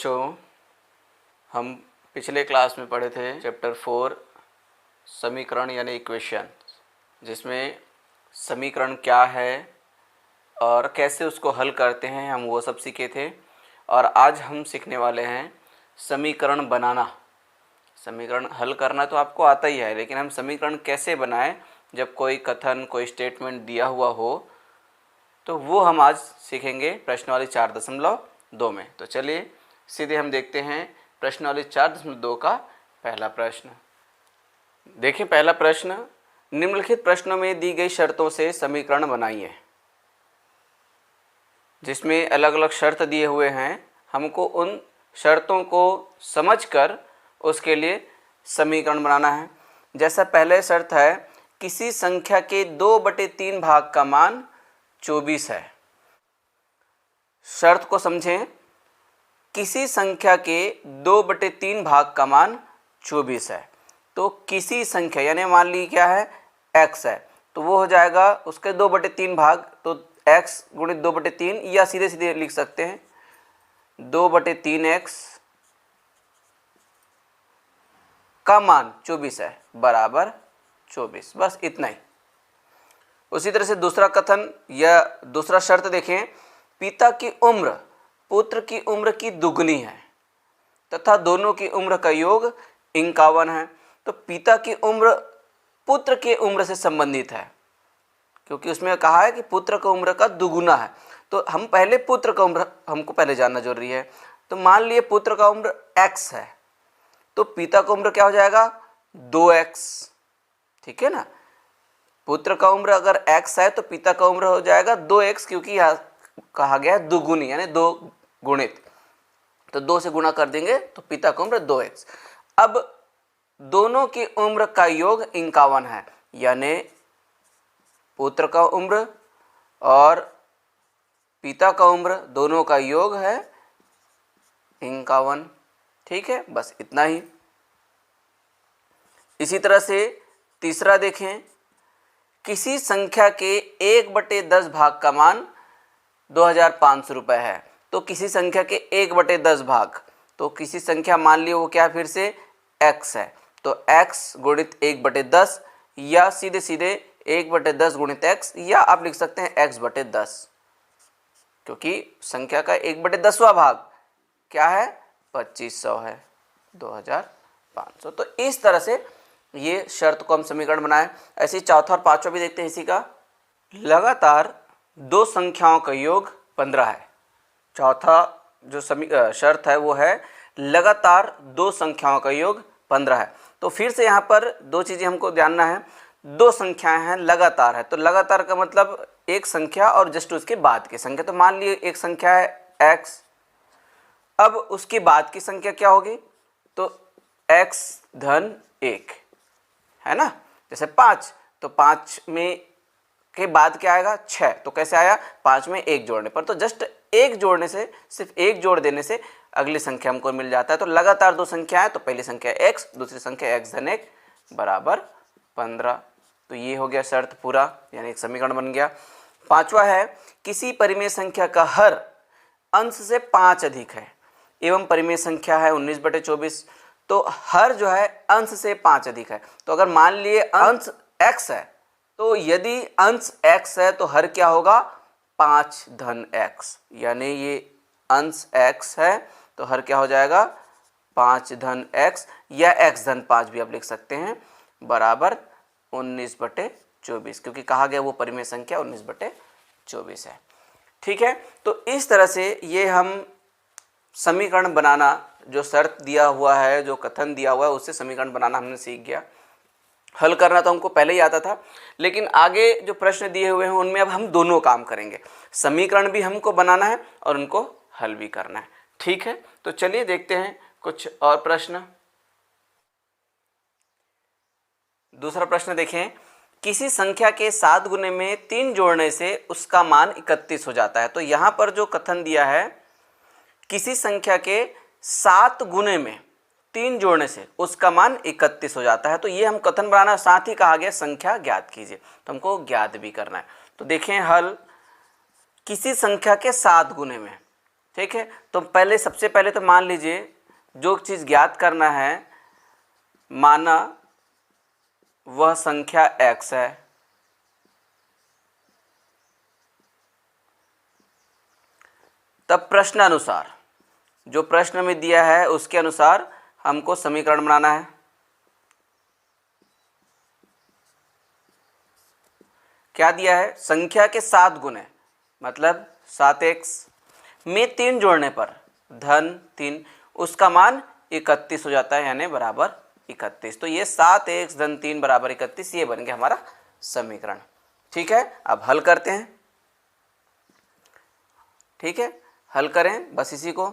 बच्चों, हम पिछले क्लास में पढ़े थे चैप्टर 4 समीकरण यानी इक्वेशन, जिसमें समीकरण क्या है और कैसे उसको हल करते हैं हम वो सब सीखे थे। और आज हम सीखने वाले हैं समीकरण बनाना। समीकरण हल करना तो आपको आता ही है, लेकिन हम समीकरण कैसे बनाएं जब कोई कथन कोई स्टेटमेंट दिया हुआ हो, तो वो हम आज सीखेंगे प्रश्नावली 4.2 में। तो चलिए सीधे हम देखते हैं प्रश्नावली 4.2 का पहला प्रश्न। देखिए पहला प्रश्न, निम्नलिखित प्रश्नों में दी गई शर्तों से समीकरण बनाइए। जिसमें अलग अलग शर्त दिए हुए हैं, हमको उन शर्तों को समझकर उसके लिए समीकरण बनाना है। जैसा पहले शर्त है, किसी संख्या के 2/3 भाग का मान 24 है। शर्त को समझें, किसी संख्या के 2/3 भाग का मान 24 है। तो किसी संख्या यानी मान ली क्या है, x है, तो वो हो जाएगा उसके 2/3 भाग, तो x गुणित 2/3, या सीधे सीधे लिख सकते हैं 2/3x का मान 24 है बराबर 24। बस इतना ही। उसी तरह से दूसरा कथन या दूसरा शर्त देखें, पिता की उम्र पुत्र की उम्र की दुगनी है तथा दोनों की उम्र का योग 51 है। तो पिता की उम्र पुत्र की उम्र से संबंधित है, क्योंकि उसमें कहा है कि पुत्र की उम्र का दुगुना है। तो हम पहले पुत्र का उम्र हमको पहले जानना जरूरी है। तो मान लिए पुत्र का उम्र x है, तो पिता का उम्र क्या हो जाएगा 2x। ठीक है ना, पुत्र का उम्र अगर x है तो पिता का उम्र हो जाएगा 2x, क्योंकि यहाँ कहा गया है दुगुनी यानी 2 गुणित, तो 2 से गुणा कर देंगे तो पिता का उम्र 2x। अब दोनों की उम्र का योग 51 है, यानी पुत्र का उम्र और पिता का उम्र दोनों का योग है 51। ठीक है, बस इतना ही। इसी तरह से तीसरा देखें, किसी संख्या के 1/10 भाग का मान 2500 रुपये है। तो किसी संख्या के 1/10 भाग, तो किसी संख्या मान ली वो क्या फिर से x है, तो x गुणित 1/10, या सीधे सीधे 1/10 गुणित x, या आप लिख सकते हैं x/10, क्योंकि संख्या का 1/10वां भाग क्या है 2500 है 2500। तो इस तरह से ये शर्त को हम समीकरण बनाए। ऐसे ही चौथा और पांचवा भी देखते हैं इसी का। लगातार 2 संख्याओं का योग 15 है। चौथा जो शर्त है वो है लगातार 2 संख्याओं का योग 15 है। तो फिर से यहाँ पर 2 चीज़ें हमको जानना है। 2 संख्याएं हैं, लगातार है, तो लगातार का मतलब एक संख्या और जस्ट उसके बाद की संख्या। तो मान लिए एक संख्या है x, अब उसके बाद की संख्या क्या होगी, तो x-1 है ना। जैसे 5, तो 5 में के बाद क्या आएगा 6, तो कैसे आया 5 में 1 जोड़ने पर, तो जस्ट 1 जोड़ने से, सिर्फ 1 जोड़ देने से अगली संख्या हमको मिल जाता है। तो लगातार 2 संख्या है, तो पहली संख्या x, दूसरी संख्या x-1 बराबर 15। तो ये हो गया शर्त पूरा, यानी एक समीकरण बन गया। पांचवा है, किसी परिमेय संख्या का हर अंश से 5 अधिक है एवं परिमेय संख्या है 19/24, तो हर जो है अंश से 5 अधिक है। तो अगर मान लिए अंश x है, तो यदि अंश x है तो हर क्या होगा 5-x, यानी ये अंश x है तो हर क्या हो जाएगा 5-x, या x-5 भी आप लिख सकते हैं, बराबर 19/24, क्योंकि कहा गया वो परिमेय संख्या 19/24 है। ठीक है, तो इस तरह से ये हम समीकरण बनाना, जो शर्त दिया हुआ है, जो कथन दिया हुआ है, उससे समीकरण बनाना हमने सीख गया। हल करना तो हमको पहले ही आता था, लेकिन आगे जो प्रश्न दिए हुए हैं उनमें अब हम दोनों काम करेंगे। समीकरण भी हमको बनाना है और उनको हल भी करना है। ठीक है, तो चलिए देखते हैं कुछ और प्रश्न। दूसरा प्रश्न देखें, किसी संख्या के 7 गुने में 3 जोड़ने से उसका मान 31 हो जाता है। तो यहाँ पर जो कथन दिया है, किसी संख्या के 7 गुने में 3 जोड़ने से उसका मान 31 हो जाता है। तो ये हम कथन बनाना, साथ ही कहा गया संख्या ज्ञात कीजिए, तो हमको ज्ञात भी करना है। तो देखें हल, किसी संख्या के 7 गुने में, ठीक है, तो पहले सबसे पहले तो मान लीजिए जो चीज़ ज्ञात करना है, माना वह संख्या x है, तब प्रश्न अनुसार, जो प्रश्न में दिया है उसके अनुसार हमको समीकरण बनाना है। क्या दिया है? संख्या के 7 गुणे, मतलब 7x में 3 जोड़ने पर धन 3, उसका मान 31 हो जाता है, यानी बराबर 31। तो ये 7x धन 3 बराबर 31, ये बन गया हमारा समीकरण। ठीक है, अब हल करते हैं। ठीक है, हल करें बस इसी को।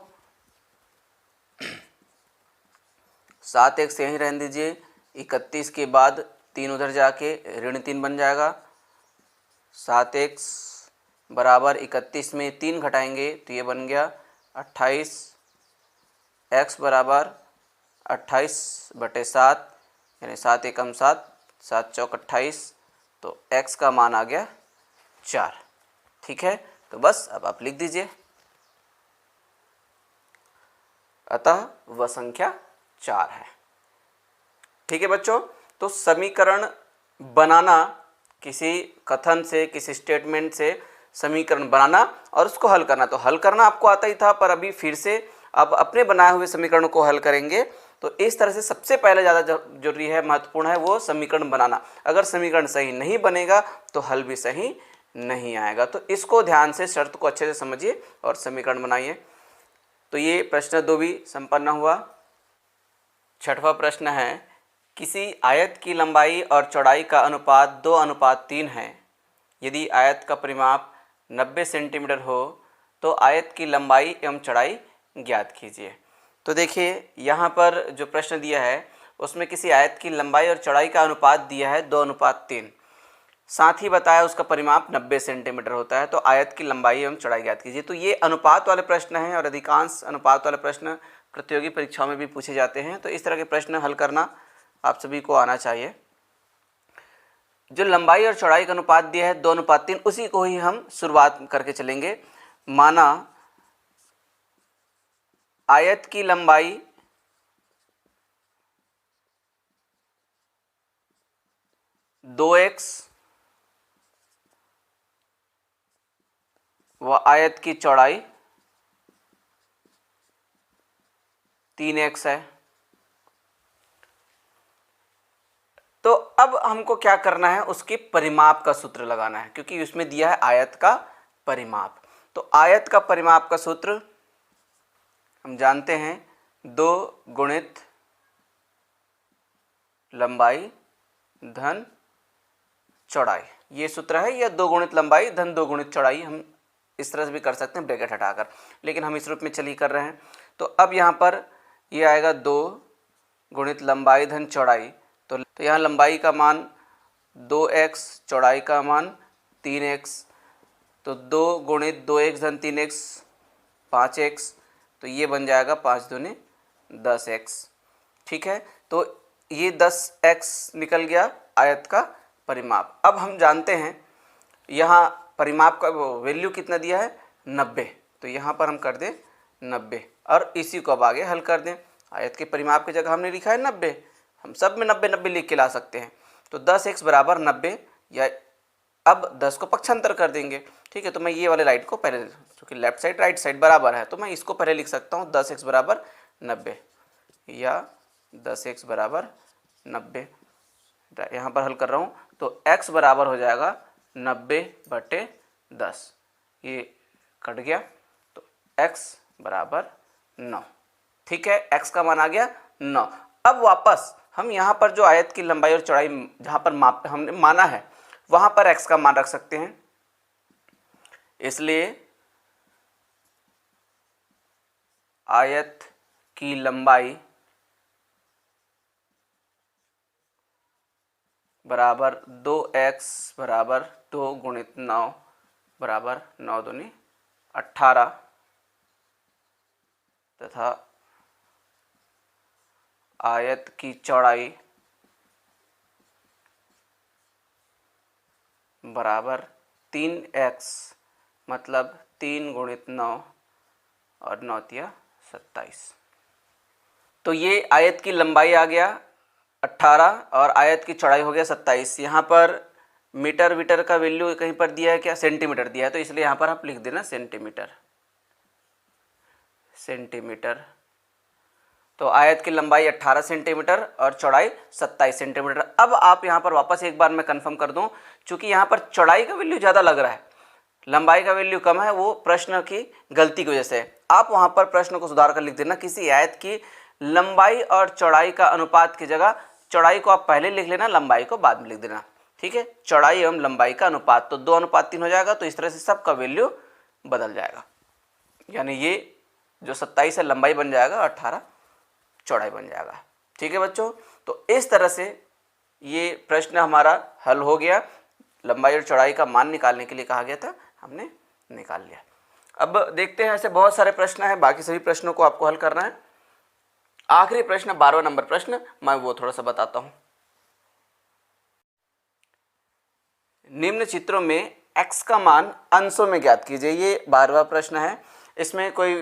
7x यहीं रहने दीजिए, 31 के बाद 3 उधर जाके ऋण 3 बन जाएगा। 7x बराबर 31 में 3 घटाएंगे तो ये बन गया 28। x बराबर 28/7, यानी 7 एकम 7, 7 चौक 28, तो x का मान आ गया 4। ठीक है, तो बस अब आप लिख दीजिए, अतः वह संख्या 4 है। ठीक है बच्चों, तो समीकरण बनाना, किसी कथन से, किसी स्टेटमेंट से समीकरण बनाना और उसको हल करना, तो हल करना आपको आता ही था, पर अभी फिर से अब अपने बनाए हुए समीकरणों को हल करेंगे। तो इस तरह से सबसे पहले ज़्यादा जरूरी है, महत्वपूर्ण है वो समीकरण बनाना। अगर समीकरण सही नहीं बनेगा तो हल भी सही नहीं आएगा। तो इसको ध्यान से, शर्त को अच्छे से समझिए और समीकरण बनाइए। तो ये प्रश्न 2 भी संपन्न हुआ। छठवां प्रश्न है, किसी आयत की लंबाई और चौड़ाई का अनुपात 2:3 है। यदि आयत का परिमाप 90 सेंटीमीटर हो तो आयत की लंबाई एवं चौड़ाई ज्ञात कीजिए। तो देखिए यहाँ पर जो प्रश्न दिया है उसमें किसी आयत की लंबाई और चौड़ाई का अनुपात दिया है 2:3, साथ ही बताया उसका परिमाप 90 सेंटीमीटर होता है, तो आयत की लंबाई एवं चौड़ाई ज्ञात कीजिए। तो ये अनुपात वाले प्रश्न हैं और अधिकांश अनुपात वाले प्रश्न प्रतियोगी परीक्षाओं में भी पूछे जाते हैं। तो इस तरह के प्रश्न हल करना आप सभी को आना चाहिए। जो लंबाई और चौड़ाई का अनुपात दिया है 2:3, उसी को ही हम शुरुआत करके चलेंगे। माना आयत की लंबाई 2x व आयत की चौड़ाई 3x है। तो अब हमको क्या करना है, उसके परिमाप का सूत्र लगाना है, क्योंकि उसमें दिया है आयत का परिमाप। तो आयत का परिमाप का सूत्र हम जानते हैं, 2 गुणित लंबाई धन चौड़ाई, ये सूत्र है। या 2 गुणित लंबाई धन 2 गुणित चौड़ाई, हम इस तरह से भी कर सकते हैं ब्रैकेट हटाकर, लेकिन हम इस रूप में चलिए कर रहे हैं। तो अब यहाँ पर ये आएगा 2 गुणित लंबाई धन चौड़ाई। तो यहाँ लंबाई का मान 2x, चौड़ाई का मान 3x, तो 2 गुणित 2x धन 3x 5x, तो ये बन जाएगा 5 दूनी 10x। ठीक है, तो ये 10x निकल गया आयत का परिमाप। अब हम जानते हैं यहाँ परिमाप का वैल्यू कितना दिया है, 90, तो यहाँ पर हम कर दें 90 और इसी को अब आगे हल कर दें। आयत के परिमाप की जगह हमने लिखा है 90, हम सब में 90 लिख के ला सकते हैं। तो 10x बराबर 90, या अब 10 को पक्षांतर कर देंगे। ठीक है, तो मैं ये वाले लाइट को पहले, क्योंकि लेफ्ट साइड राइट साइड बराबर है, तो मैं इसको पहले लिख सकता हूँ 10x बराबर 90, या 10x बराबर 90 यहाँ पर हल कर रहा हूँ। तो x बराबर हो जाएगा 90/10, ये कट गया, तो x बराबर 9। ठीक है, x का मान आ गया 9। अब वापस हम यहाँ पर जो आयत की लंबाई और चौड़ाई जहाँ पर माप हमने माना है वहाँ पर x का मान रख सकते हैं। इसलिए आयत की लंबाई बराबर 2x बराबर 2 गुणित 9 बराबर 9 दूनी 18, तथा आयत की चौड़ाई बराबर 3x, मतलब 3 गुणित 9 और 9 तिया 27। तो ये आयत की लंबाई आ गया 18 और आयत की चौड़ाई हो गया 27। यहाँ पर मीटर वीटर का वैल्यू कहीं पर दिया है क्या, सेंटीमीटर दिया है, तो इसलिए यहाँ पर आप लिख देना सेंटीमीटर। सेंटीमीटर। तो आयत की लंबाई 18 सेंटीमीटर और चौड़ाई 27 सेंटीमीटर। अब आप यहाँ पर वापस एक बार मैं कंफर्म कर दूँ, चूंकि यहाँ पर चौड़ाई का वैल्यू ज़्यादा लग रहा है, लंबाई का वैल्यू कम है, वो प्रश्न की गलती की वजह से। आप वहाँ पर प्रश्न को सुधार कर लिख देना, किसी आयत की लंबाई और चौड़ाई का अनुपात की जगह चौड़ाई को आप पहले लिख लेना, लंबाई को बाद में लिख देना। ठीक है, चौड़ाई एवं लंबाई का अनुपात, तो 2:3 हो जाएगा। तो इस तरह से सबका वैल्यू बदल जाएगा, यानी ये जो 27 है लंबाई बन जाएगा, 18 चौड़ाई बन जाएगा। ठीक है बच्चों, तो इस तरह से ये प्रश्न हमारा हल हो गया। लंबाई और चौड़ाई का मान निकालने के लिए कहा गया था, हमने निकाल लिया। अब देखते हैं, ऐसे बहुत सारे प्रश्न हैं, बाकी सभी प्रश्नों को आपको हल करना है। आखिरी प्रश्न 12वां नंबर प्रश्न, मैं वो थोड़ा सा बताता हूं। निम्न चित्रों में x का मान अंशों में ज्ञात कीजिए। ये 12वां प्रश्न है। इसमें कोई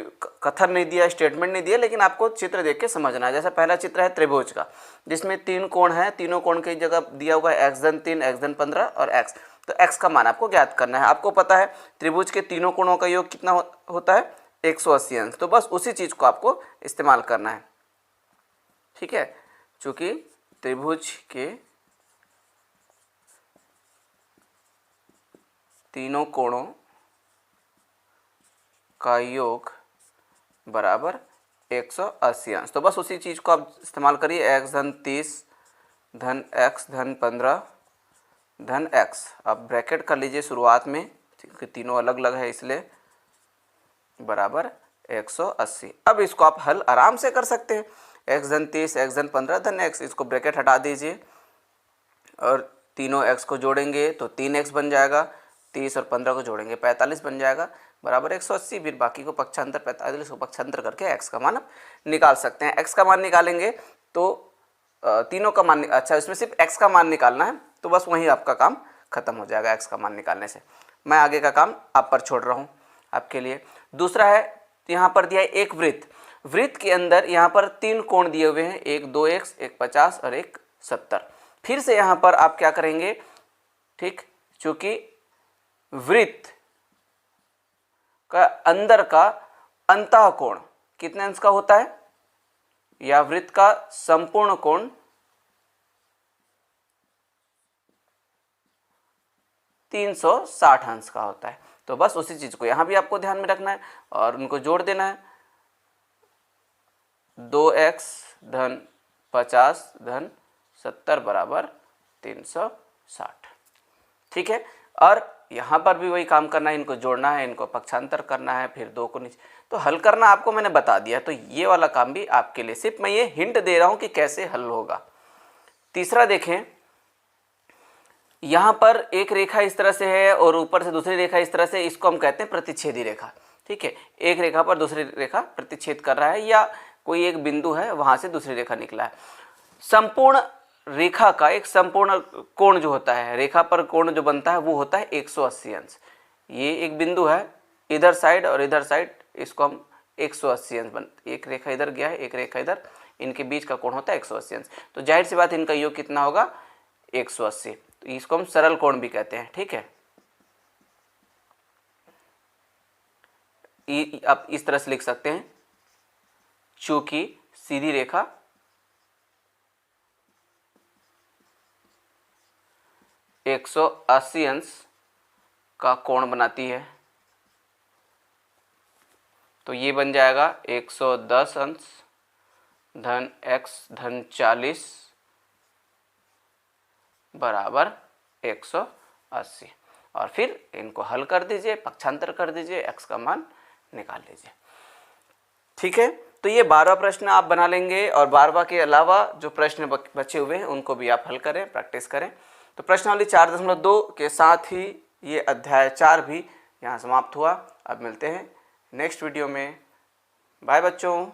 कथन नहीं दिया, स्टेटमेंट नहीं दिया, लेकिन आपको चित्र देख के समझना है। जैसा पहला चित्र है त्रिभुज का, जिसमें 3 कोण है, तीनों कोण की जगह दिया हुआ है x धन 3, x धन 15 और x। तो x का मान आपको ज्ञात करना है। आपको पता है त्रिभुज के तीनों कोणों का योग कितना होता है, 180 अंश। तो बस उसी चीज़ को आपको इस्तेमाल करना है। ठीक है, चूँकि त्रिभुज के तीनों कोणों का योग बराबर 180 अंश, तो बस उसी चीज़ को आप इस्तेमाल करिए। x धन 30 धन x धन 15 धन x। अब ब्रैकेट कर लीजिए शुरुआत में, क्योंकि तीनों अलग अलग है इसलिए, बराबर 180। अब इसको आप हल आराम से कर सकते हैं। x धन 30 x धन 15 धन x, इसको ब्रैकेट हटा दीजिए और तीनों x को जोड़ेंगे तो 3x बन जाएगा, 30 और 15 को जोड़ेंगे 45 बन जाएगा, बराबर 180। फिर बाकी को पक्षांतर 45 को पक्षांतर करके x का मान निकाल सकते हैं। x का मान निकालेंगे तो तीनों का मान, अच्छा इसमें सिर्फ x का मान निकालना है, तो बस वहीं आपका काम खत्म हो जाएगा x का मान निकालने से। मैं आगे का काम आप पर छोड़ रहा हूँ आपके लिए। दूसरा है, यहाँ पर दिया है एक वृत्त। वृत्त के अंदर यहाँ पर 3 कोण दिए हुए हैं, एक 2x, एक 50 और एक 70। फिर से यहाँ पर आप क्या करेंगे, ठीक, चूँकि वृत्त का अंदर का अंतः कोण कितने अंश का होता है, या वृत्त का संपूर्ण कोण 360 अंश का होता है। तो बस उसी चीज को यहाँ भी आपको ध्यान में रखना है और उनको जोड़ देना है। 2x धन 50 धन 70 बराबर 360। ठीक है, और यहाँ पर भी वही काम करना है, इनको जोड़ना है, इनको पक्षांतर करना है, फिर 2 को नीचे, तो हल करना आपको मैंने बता दिया। तो ये वाला काम भी आपके लिए, सिर्फ मैं ये हिंट दे रहा हूँ कि कैसे हल होगा। तीसरा देखें, यहाँ पर एक रेखा इस तरह से है और ऊपर से दूसरी रेखा इस तरह से, इसको हम कहते हैं प्रतिच्छेदी रेखा। ठीक है, एक रेखा पर दूसरी रेखा प्रतिच्छेद कर रहा है, या कोई एक बिंदु है वहाँ से दूसरी रेखा निकला है। संपूर्ण रेखा का एक संपूर्ण कोण जो होता है, रेखा पर कोण जो बनता है वो होता है 180 अंश। ये एक बिंदु है, इधर साइड और इधर साइड, इसको हम 180 अंश बन, एक रेखा इधर गया है, एक रेखा इधर, इनके बीच का कोण होता है 180 अंश। तो जाहिर सी बात इनका योग कितना होगा, 180। तो इसको हम सरल कोण भी कहते हैं। ठीक है, आप इस तरह से लिख सकते हैं, चूंकि सीधी रेखा एक 180 अंश का कोण बनाती है, तो ये बन जाएगा 110 अंश धन x धन 40 बराबर 180। और फिर इनको हल कर दीजिए, पक्षांतर कर दीजिए, x का मान निकाल लीजिए। ठीक है, तो ये 12वां प्रश्न आप बना लेंगे और 12वां के अलावा जो प्रश्न बचे हुए हैं उनको भी आप हल करें, प्रैक्टिस करें। तो प्रश्नावली 4.2 के साथ ही ये अध्याय 4 भी यहाँ समाप्त हुआ। अब मिलते हैं नेक्स्ट वीडियो में। बाय बच्चों।